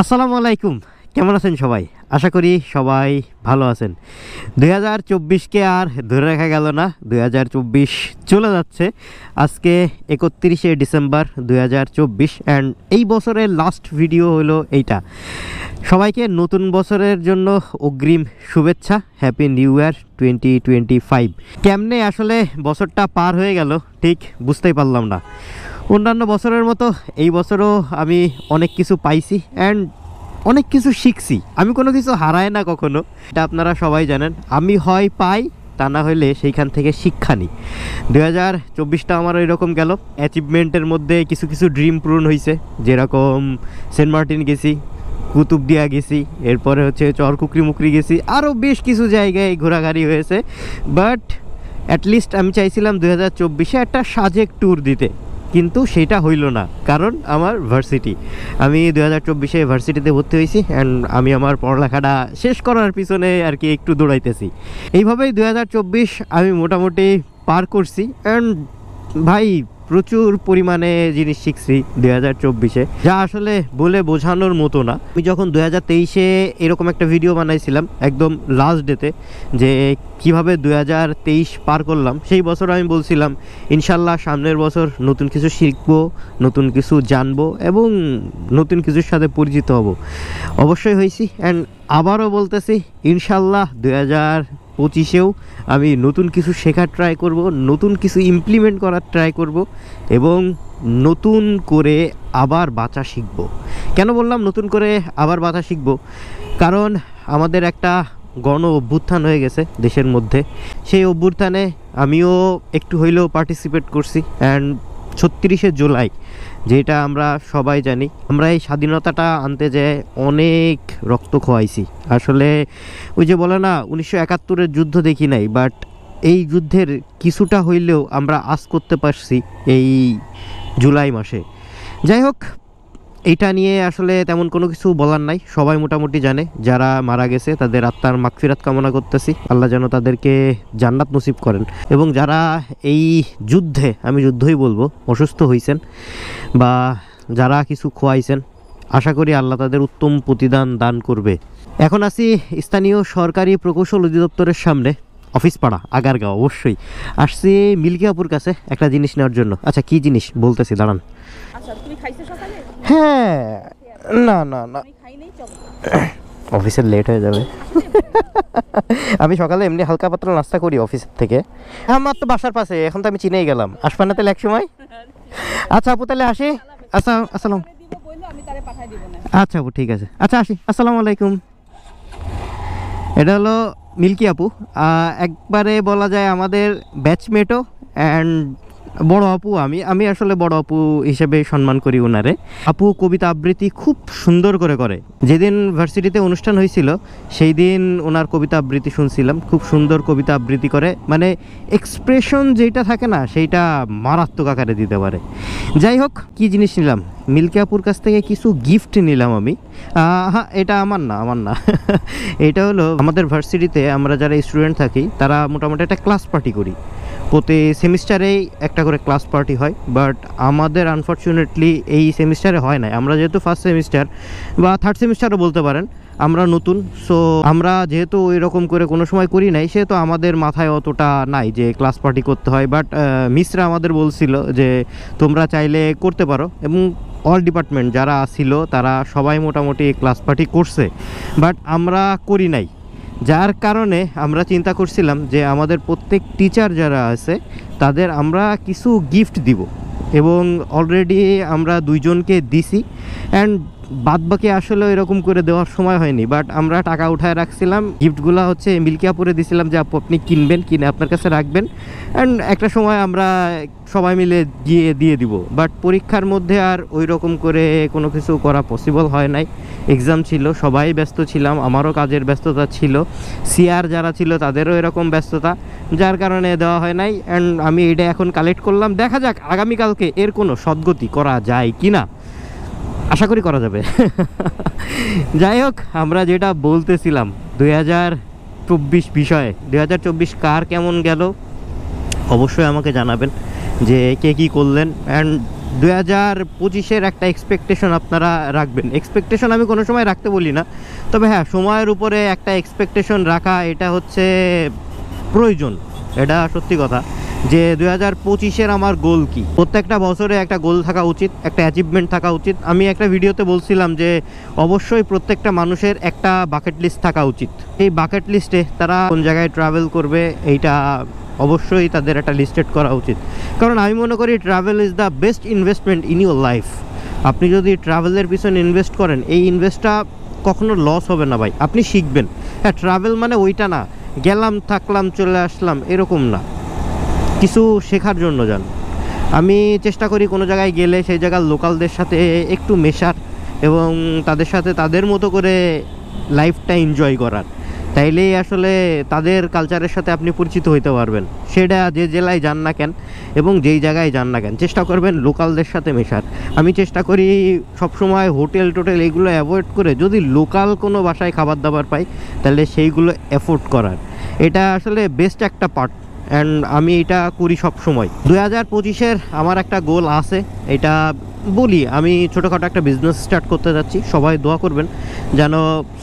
আসসালামু আলাইকুম, কেমন আছেন সবাই? আশা করি সবাই ভালো আছেন। 2024কে আর ধরে রাখা গেল না, 2024 চলে যাচ্ছে। আজকে 31শে ডিসেম্বর 2024 অ্যান্ড এই বছরের লাস্ট ভিডিও হলো এইটা। সবাইকে নতুন বছরের জন্য অগ্রিম শুভেচ্ছা, হ্যাপি নিউ ইয়ার 2025। কেমনে আসলে বছরটা পার হয়ে গেল ঠিক বুঝতেই পারলাম না। অন্যান্য বছরের মতো এই বছরও আমি অনেক কিছু পাইছি অ্যান্ড অনেক কিছু শিখছি। আমি কোনো কিছু হারাই না কখনো, এটা আপনারা সবাই জানেন। আমি হয় পাই, তা না হলে সেইখান থেকে শিক্ষা নিই। 2024টা আমার ওইরকম গেল। অ্যাচিভমেন্টের মধ্যে কিছু কিছু ড্রিম পূরণ হয়েছে, যেরকম সেন্ট মার্টিন গেছি, কুতুবদিয়া গেছি, এরপরে হচ্ছে চরকুকরি মুকরি গেছি, আরও বেশ কিছু জায়গায় ঘোরাঘুরি হয়েছে। বাট অ্যাটলিস্ট আমি চাইছিলাম 2024-এ একটা সাজেক ট্যুর দিতে, কিন্তু সেটা হইল না, কারণ আমার ভার্সিটি। আমি 2024-এ ভার্সিটিতে ভর্তি হয়েছি অ্যান্ড আমি আমার পড়ালেখাটা শেষ করার পিছনে আর কি একটু দৌড়াইতেছি। এইভাবেই 2024 আমি মোটামুটি পার করছি অ্যান্ড ভাই প্রচুর পরিমাণে জিনিস শিখছি 2024-এ, যা আসলে বলে বোঝানোর মতো না। আমি যখন 2023-এ এরকম একটা ভিডিও বানাইছিলাম একদম লাস্ট ডেতে, যে কিভাবে 2023 পার করলাম, সেই বছর আমি বলছিলাম ইনশাল্লাহ সামনের বছর নতুন কিছু শিখবো, নতুন কিছু জানবো এবং নতুন কিছুর সাথে পরিচিত হব। অবশ্যই হয়েছি অ্যান্ড আবারও বলতেছি ইনশাল্লাহ 2025-এও আমি নতুন কিছু শেখার ট্রাই করব, নতুন কিছু ইমপ্লিমেন্ট করার ট্রাই করব এবং নতুন করে আবার বাঁচা শিখব। কেন বললাম নতুন করে আবার বাঁচা শিখব? কারণ আমাদের একটা গণ অভ্যুত্থান হয়ে গেছে দেশের মধ্যে। সেই অভ্যুত্থানে আমিও একটু হইলেও পার্টিসিপেট করছি অ্যান্ড 36শে জুলাই, যেটা আমরা সবাই জানি, আমরা এই স্বাধীনতাটা আনতে যেয়ে অনেক রক্ত খোয়াইছি। আসলে ওই যে বলে না 1971-এর যুদ্ধ দেখি নাই, বাট এই যুদ্ধের কিছুটা হইলেও আমরা আজ করতে পারছি এই জুলাই মাসে। যাই হোক, এইটা নিয়ে আসলে তেমন কোনো কিছু বলার নাই, সবাই মোটামুটি জানে। যারা মারা গেছে তাদের আত্মার মাগফিরাত কামনা করতেছি, আল্লাহ যেন তাদেরকে জান্নাত নসিব করেন। এবং যারা এই যুদ্ধে, আমি যুদ্ধই বলবো, অসুস্থ হয়েছেন বা যারা কিছু খোয়াইছেন, আশা করি আল্লাহ তাদের উত্তম প্রতিদান দান করবে। এখন আছি স্থানীয় সরকারি প্রকৌশল অধিদপ্তরের সামনে, অফিস পাড়া, আগারগাঁও। অবশ্যই আসছি মিল্কি আপুর কাছে একটা জিনিস নেওয়ার জন্য। আচ্ছা, কি জিনিস বলতেছি, দাঁড়ান। হ্যাঁ, না না না, অফিসে লেট হয়ে যাবে। আমি সকালে এমনি হালকা পাতলা নাস্তা করি অফিস থেকে। আমার তো বাসার পাশে, এখন তো আমি চিনেই গেলাম। আসবা না তাহলে এক সময়? আচ্ছা আপু, তাহলে আসি। আচ্ছা, আসসালাম। আচ্ছা আপু, ঠিক আছে। আচ্ছা আসি, আসসালামু আলাইকুম। এটা হলো মিল্কি আপু, একবারে বলা যায় আমাদের ব্যাচমেটও অ্যান্ড বড় আপু। আমি আসলে বড় আপু হিসেবে সম্মান করি ওনারে। আপু কবিতা আবৃত্তি খুব সুন্দর করে। যেদিন ভার্সিটিতে অনুষ্ঠান হয়েছিল সেই দিন ওনার কবিতা আবৃত্তি শুনছিলাম। খুব সুন্দর কবিতা আবৃত্তি করে, মানে এক্সপ্রেশন যেটা থাকে না, সেইটা মারাত্মক আকারে দিতে পারে। যাই হোক, কি জিনিস নিলাম? মিল্কি আপুর কাছ থেকে কিছু গিফট নিলাম আমি। হ্যাঁ, এটা আমার না এটা হলো আমাদের ভার্সিটিতে আমরা যারা স্টুডেন্ট থাকি তারা মোটামুটি একটা ক্লাস পার্টি করি। প্রতি সেমিস্টারেই একটা করে ক্লাস পার্টি হয়, বাট আমাদের আনফর্চুনেটলি এই সেমিস্টারে হয় না। আমরা যেহেতু ফার্স্ট সেমিস্টার বা থার্ড সেমিস্টারও বলতে পারেন, আমরা নতুন, সো আমরা যেহেতু ওই রকম করে কোনো সময় করি নাই, সেহেতু আমাদের মাথায় অতটা নাই যে ক্লাস পার্টি করতে হয়। বাট মিসরা আমাদের বলছিল যে তোমরা চাইলে করতে পারো, এবং অল ডিপার্টমেন্ট যারা ছিল তারা সবাই মোটামুটি ক্লাস পার্টি করছে, বাট আমরা করি নাই। যার কারণে আমরা চিন্তা করছিলাম যে আমাদের প্রত্যেক টিচার যারা আছে তাদের আমরা কিছু গিফট দিব, এবং অলরেডি আমরা 2 জনকে দিছি অ্যান্ড বাদবাকি আসলে এরকম করে দেওয়ার সময় হয়নি। বাট আমরা টাকা উঠায় রাখছিলাম, গিফটগুলো হচ্ছে মিল্কি আপুরে দিছিলাম যে আপু আপনি কিনবেন, কিনে আপনার কাছে রাখবেন অ্যান্ড একটা সময় আমরা সবাই মিলে গিয়ে দিয়ে দিব। বাট পরীক্ষার মধ্যে আর ওই রকম করে কোনো কিছু করা পসিবল হয় নাই। এক্সাম ছিল, সবাই ব্যস্ত ছিলাম, আমারও কাজের ব্যস্ততা ছিল, সিআর যারা ছিল তাদেরও এরকম ব্যস্ততা, যার কারণে দেওয়া হয় নাই। অ্যান্ড আমি এটা এখন কালেক্ট করলাম, দেখা যাক আগামীকালকে এর কোনো সদ্গতি করা যায় কি না। আশা করি করা যাবে। যাই হোক, আমরা যেটা বলতেছিলাম 2024 বিষয়ে, 2024 কার কেমন গেল অবশ্যই আমাকে জানাবেন, যে কে কী করলেন অ্যান্ড 2025-এর একটা এক্সপেকটেশন আপনারা রাখবেন। এক্সপেকটেশন আমি কোনো সময় রাখতে বলি না, তবে হ্যাঁ, সময়ের উপরে একটা এক্সপেকটেশন রাখা এটা হচ্ছে প্রয়োজন। এটা সত্যি কথা যে 2025-এর আমার গোল কি। প্রত্যেকটা বছরে একটা গোল থাকা উচিত, একটা অ্যাচিভমেন্ট থাকা উচিত। আমি একটা ভিডিওতে বলছিলাম যে অবশ্যই প্রত্যেকটা মানুষের একটা বাকেট লিস্ট থাকা উচিত। এই বাকেট লিস্টে তারা কোন জায়গায় ট্রাভেল করবে এইটা অবশ্যই তাদের একটা লিস্টেড করা উচিত, কারণ আমি মনে করি travel is the best investment in your life. আপনি যদি ট্রাভেলের পিছনে ইনভেস্ট করেন, এই ইনভেস্টটা কখনো লস হবে না ভাই, আপনি শিখবেন। হ্যাঁ, ট্রাভেল মানে ওইটা না গেলাম থাকলাম চলে আসলাম এরকম না, কিছু শেখার জন্য যান। আমি চেষ্টা করি কোনো জায়গায় গেলে সেই জায়গার লোকালদের সাথে একটু মেশার এবং তাদের সাথে তাদের মতো করে লাইফটা এনজয় করার, তাইলেই আসলে তাদের কালচারের সাথে আপনি পরিচিত হইতে পারবেন। সেটা যে জেলায় যান না কেন এবং যেই জায়গায় যান না কেন, চেষ্টা করবেন লোকালদের সাথে মেশার। আমি চেষ্টা করি সবসময় হোটেল টোটেল এইগুলো অ্যাভয়েড করে যদি লোকাল কোনো বাসায় খাবার দাবার পাই তাহলে সেইগুলো অ্যাফোর্ড করার, এটা আসলে বেস্ট একটা পার্ট। অ্যান্ড আমি এটা করি সব সময়। 2025-এর আমার একটা গোল আছে, এটা বলি আমি ছোটোখাটো একটা বিজনেস স্টার্ট করতে যাচ্ছি। সবাই দোয়া করবেন যেন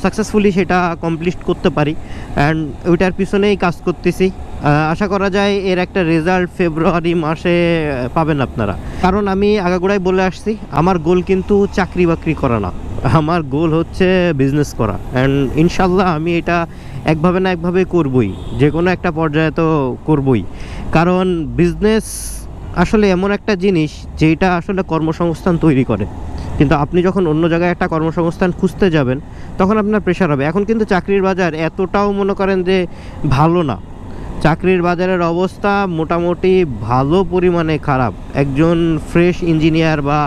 সাকসেসফুলি সেটা কমপ্লিট করতে পারি, অ্যান্ড ওইটার পিছনেই কাজ করতেছি। আশা করা যায় এর একটা রেজাল্ট ফেব্রুয়ারি মাসে পাবেন আপনারা, কারণ আমি আগাগোড়াই বলে আসছি আমার গোল কিন্তু চাকরি বাকরি করা না, আমার গোল হচ্ছে বিজনেস করা। অ্যান্ড ইনশাল্লাহ আমি এটা একভাবে না একভাবে করবই, যে কোনো একটা পর্যায়ে তো করবই, কারণ বিজনেস আসলে এমন একটা জিনিস যেটা আসলে কর্মসংস্থান তৈরি করে। কিন্তু আপনি যখন অন্য জায়গায় একটা কর্মসংস্থান খুঁজতে যাবেন তখন আপনার প্রেশার হবে। এখন কিন্তু চাকরির বাজার এতটাও মনে করেন যে ভালো না, চাকরির বাজারের অবস্থা মোটামুটি ভালো পরিমাণে খারাপ। একজন ফ্রেশ ইঞ্জিনিয়ার বা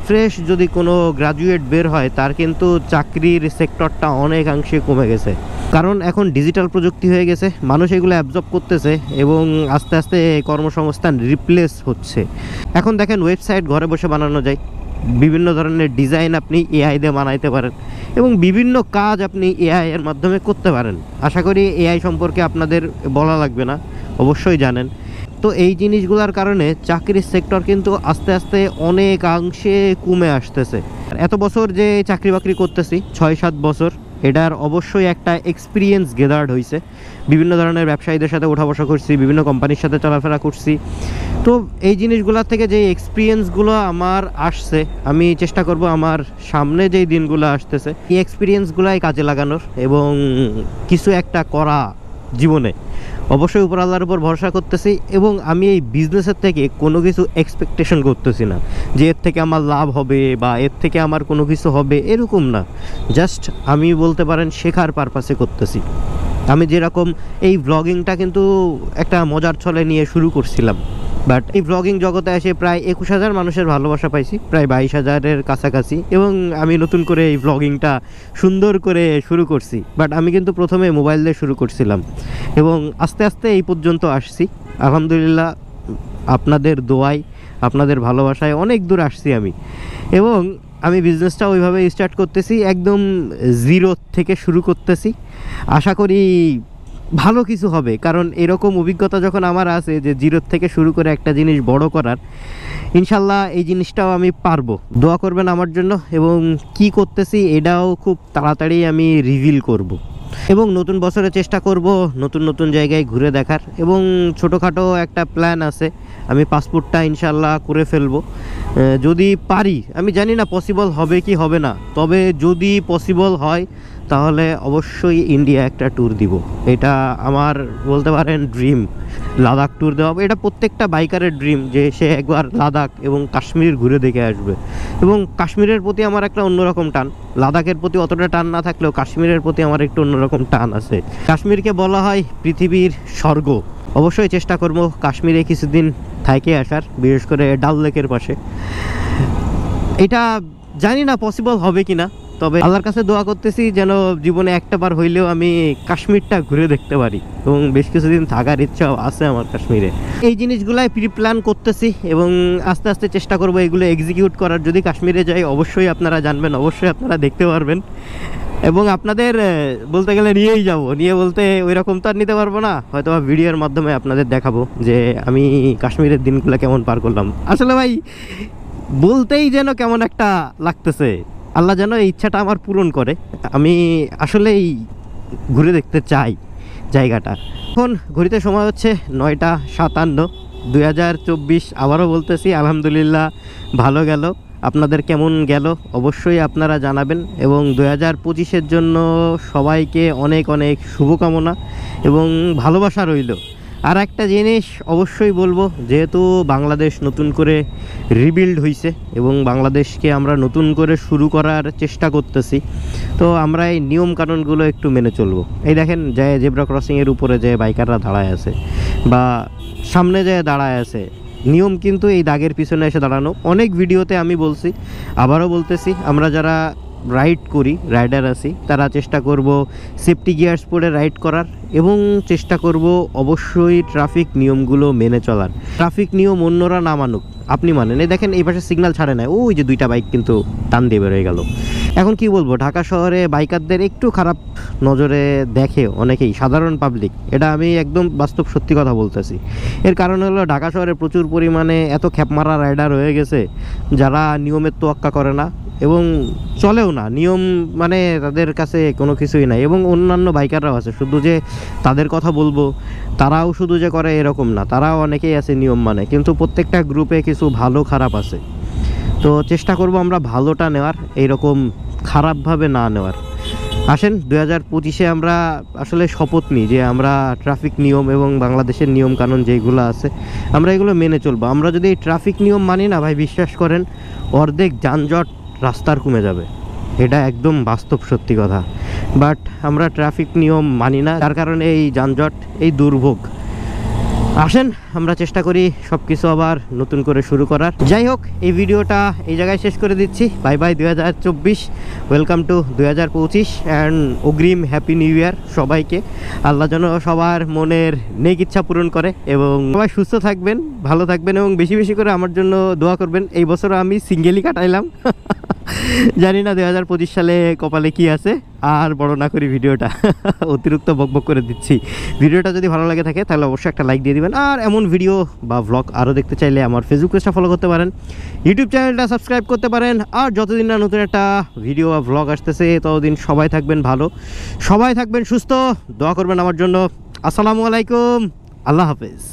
ফ্রেশ যদি কোনো গ্রাজুয়েট বের হয় তার কিন্তু চাকরির সেক্টরটা অনেকাংশে কমে গেছে, কারণ এখন ডিজিটাল প্রযুক্তি হয়ে গেছে, মানুষ এগুলো অ্যাবজর্ব করতেছে এবং আস্তে আস্তে কর্মসংস্থান রিপ্লেস হচ্ছে। এখন দেখেন ওয়েবসাইট ঘরে বসে বানানো যায়, বিভিন্ন ধরনের ডিজাইন আপনি এআই দিয়ে বানাইতে পারেন এবং বিভিন্ন কাজ আপনি এআই এর মাধ্যমে করতে পারেন। আশা করি এআই সম্পর্কে আপনাদের বলা লাগবে না, অবশ্যই জানেন। তো এই জিনিসগুলোর কারণে চাকরির সেক্টর কিন্তু আস্তে আস্তে অনেকাংশে কমে আসতেছে। এত বছর যে চাকরি বাকরি করতেছি 6-7 বছর, এটার অবশ্যই একটা এক্সপিরিয়েন্স গেদার্ড হয়েছে। বিভিন্ন ধরনের ব্যবসায়ীদের সাথে ওঠা বসা করছি, বিভিন্ন কোম্পানির সাথে চলাফেরা করছি। তো এই জিনিসগুলোর থেকে যে এক্সপিরিয়েন্সগুলো আমার আসছে, আমি চেষ্টা করব আমার সামনে যেই দিনগুলো আসতেছে এই এক্সপিরিয়েন্সগুলাই কাজে লাগানোর এবং কিছু একটা করা জীবনে। অবশ্যই উপর আল্লাহর উপর ভরসা করতেছি এবং আমি এই বিজনেসের থেকে কোনো কিছু এক্সপেকটেশন করতেছি না যে এর থেকে আমার লাভ হবে বা এর থেকে আমার কোনো কিছু হবে, এরকম না। জাস্ট আমি বলতে পারেন শেখার পারপাসে করতেছি। আমি যেরকম এই ব্লগিংটা কিন্তু একটা মজার ছলে নিয়ে শুরু করছিলাম, বাট এই ব্লগিং জগতে এসে প্রায় 21,000 মানুষের ভালোবাসা পাইছি, প্রায় 22,000-এর কাছাকাছি, এবং আমি নতুন করে এই ব্লগিংটা সুন্দর করে শুরু করছি। বাট আমি কিন্তু প্রথমে মোবাইল দিয়ে শুরু করছিলাম এবং আস্তে আস্তে এই পর্যন্ত আসছি। আলহামদুলিল্লাহ আপনাদের দোয়ায়, আপনাদের ভালোবাসায় অনেক দূর আসছি আমি, এবং আমি বিজনেসটা ওইভাবে স্টার্ট করতেছি, একদম জিরো থেকে শুরু করতেছি। আশা করি ভালো কিছু হবে, কারণ এরকম অভিজ্ঞতা যখন আমার আছে যে জিরো থেকে শুরু করে একটা জিনিস বড় করার, ইনশাল্লাহ এই জিনিসটাও আমি পারবো। দোয়া করবেন আমার জন্য, এবং কি করতেছি এটাও খুব তাড়াতাড়ি আমি রিভিল করব। এবং নতুন বছরে চেষ্টা করব নতুন নতুন জায়গায় ঘুরে দেখার, এবং ছোটোখাটো একটা প্ল্যান আছে, আমি পাসপোর্টটা ইনশাল্লাহ করে ফেলবো যদি পারি। আমি জানি না পসিবল হবে কি হবে না, তবে যদি পসিবল হয় তাহলে অবশ্যই ইন্ডিয়া একটা ট্যুর দিব। এটা আমার বলতে পারেন ড্রিম, লাদাখ ট্যুর দেওয়া। এটা প্রত্যেকটা বাইকারের ড্রিম যে সে একবার লাদাখ এবং কাশ্মীর ঘুরে দেখে আসবে। এবং কাশ্মীরের প্রতি আমার একটা অন্যরকম টান, লাদাখের প্রতি অতটা টান না থাকলেও কাশ্মীরের প্রতি আমার একটু অন্যরকম টান আছে। কাশ্মীরকে বলা হয় পৃথিবীর স্বর্গ। অবশ্যই চেষ্টা করব কাশ্মীরে কিছুদিন থেকে আসার, বিশেষ করে ডাল লেকের পাশে। এটা জানি না পসিবল হবে কি না, তবে আল্লাহর কাছে দোয়া করতেছি যেন জীবনে একটা বার হইলেও আমি কাশ্মীরটা ঘুরে দেখতে পারি, এবং বেশ কিছুদিন থাকার ইচ্ছাও আছে আমার কাশ্মীরে। এই জিনিসগুলাই প্রি প্ল্যান করতেছি এবং আস্তে আস্তে চেষ্টা করব এগুলো এক্সিকিউট করার। যদি কাশ্মীরে যাই অবশ্যই আপনারা জানবেন, অবশ্যই আপনারা দেখতে পারবেন, এবং আপনাদের বলতে গেলে নিয়েই যাব। নিয়ে বলতে ওই রকম তো আর নিতে পারবো না, হয়তো ভিডিওর মাধ্যমে আপনাদের দেখাবো যে আমি কাশ্মীরের দিনগুলো কেমন পার করলাম। আসলে ভাই বলতেই যেন কেমন একটা লাগতেছে। আল্লাহ যেন এই ইচ্ছাটা আমার পূরণ করে। আমি আসলেই ঘুরে দেখতে চাই জায়গাটা। এখন ঘড়িতে সময় হচ্ছে 9:57। 2024 আবারও বলতেছি আলহামদুলিল্লাহ ভালো গেল। আপনাদের কেমন গেল অবশ্যই আপনারা জানাবেন, এবং 2025-এর জন্য সবাইকে অনেক অনেক শুভকামনা এবং ভালোবাসা রইল। আর একটা জিনিস অবশ্যই বলবো, যেহেতু বাংলাদেশ নতুন করে রিবিল্ড হয়েছে এবং বাংলাদেশকে আমরা নতুন করে শুরু করার চেষ্টা করতেছি, তো আমরা এই নিয়ম কানুনগুলো একটু মেনে চলবো। এই দেখেন যে জেব্রা ক্রসিংয়ের উপরে যে বাইকাররা দাঁড়ায় আছে বা সামনে যে দাঁড়ায় আছে, নিয়ম কিন্তু এই দাগের পিছনে এসে দাঁড়ানো। অনেক ভিডিওতে আমি বলছি, আবারও বলতেছি, আমরা যারা রাইড করি, রাইডার আছি, তারা চেষ্টা করব সেফটি গিয়ার্স পরে রাইড করার এবং চেষ্টা করব অবশ্যই ট্রাফিক নিয়মগুলো মেনে চলার। ট্রাফিক নিয়ম অন্যরা না মানুক, আপনি মানেন। এই দেখেন এই পাশে সিগন্যাল ছাড়ে না, ওই যে 2টা বাইক কিন্তু টান দিয়ে বেরোয় গেল। এখন কি বলবো, ঢাকা শহরে বাইকারদের একটু খারাপ নজরে দেখে অনেকেই, সাধারণ পাবলিক। এটা আমি একদম বাস্তব সত্যি কথা বলতেছি। এর কারণ হলো ঢাকা শহরে প্রচুর পরিমাণে এত খ্যাপমারা রাইডার হয়ে গেছে যারা নিয়মের তোয়াক্কা করে না এবং চলেও না। নিয়ম মানে তাদের কাছে কোনো কিছুই নাই। এবং অন্যান্য বাইকাররাও আছে, শুধু যে তাদের কথা বলবো তারাও শুধু যে করে এরকম না, তারাও অনেকেই আছে নিয়ম মানে, কিন্তু প্রত্যেকটা গ্রুপে কিছু ভালো খারাপ আছে। তো চেষ্টা করব আমরা ভালোটা নেওয়ার, এইরকম খারাপভাবে না নেওয়ার। আসেন 2025-এ আমরা আসলে শপথ নিই যে আমরা ট্রাফিক নিয়ম এবং বাংলাদেশের নিয়ম কানুন যেগুলো আছে আমরা এগুলো মেনে চলবো। আমরা যদি এই ট্রাফিক নিয়ম মানি না ভাই, বিশ্বাস করেন অর্ধেক যানজট রাস্তার কমে যাবে। এটা একদম বাস্তব সত্যি কথা। বাট আমরা ট্রাফিক নিয়ম মানি না, তার কারণে এই যানজট, এই দুর্ভোগ। আসেন আমরা চেষ্টা করি সব কিছু আবার নতুন করে শুরু করার। যাই হোক, এই ভিডিওটা এই জায়গায় শেষ করে দিচ্ছি। Bye bye 2024, welcome to 2025 and অগ্রিম হ্যাপি নিউ ইয়ার সবাইকে। আল্লাহ যেন সবার মনের নেক ইচ্ছা পূরণ করে এবং সবাই সুস্থ থাকবেন, ভালো থাকবেন এবং বেশি বেশি করে আমার জন্য দোয়া করবেন। এই বছর আমি সিঙ্গেলই কাটাইলাম, জানি না 2025 সালে কপালে কি আছে। আর বড় না করি ভিডিওটা, অতিরিক্ত বকবক করে দিচ্ছি। ভিডিওটা যদি ভালো লাগে থাকে তাহলে অবশ্যই একটা লাইক দিয়ে দিবেন। আর এমন ভিডিও বা ভ্লগ আরও দেখতে চাইলে আমার ফেসবুক পেজটা ফলো করতে পারেন, ইউটিউব চ্যানেলটা সাবস্ক্রাইব করতে পারেন। আর যতদিন না নতুন একটা ভিডিও বা ভ্লগ আসতেছে ততদিন সবাই থাকবেন ভালো, সবাই থাকবেন সুস্থ, দোয়া করবেন আমার জন্য। আসসালামু আলাইকুম, আল্লাহ হাফেজ।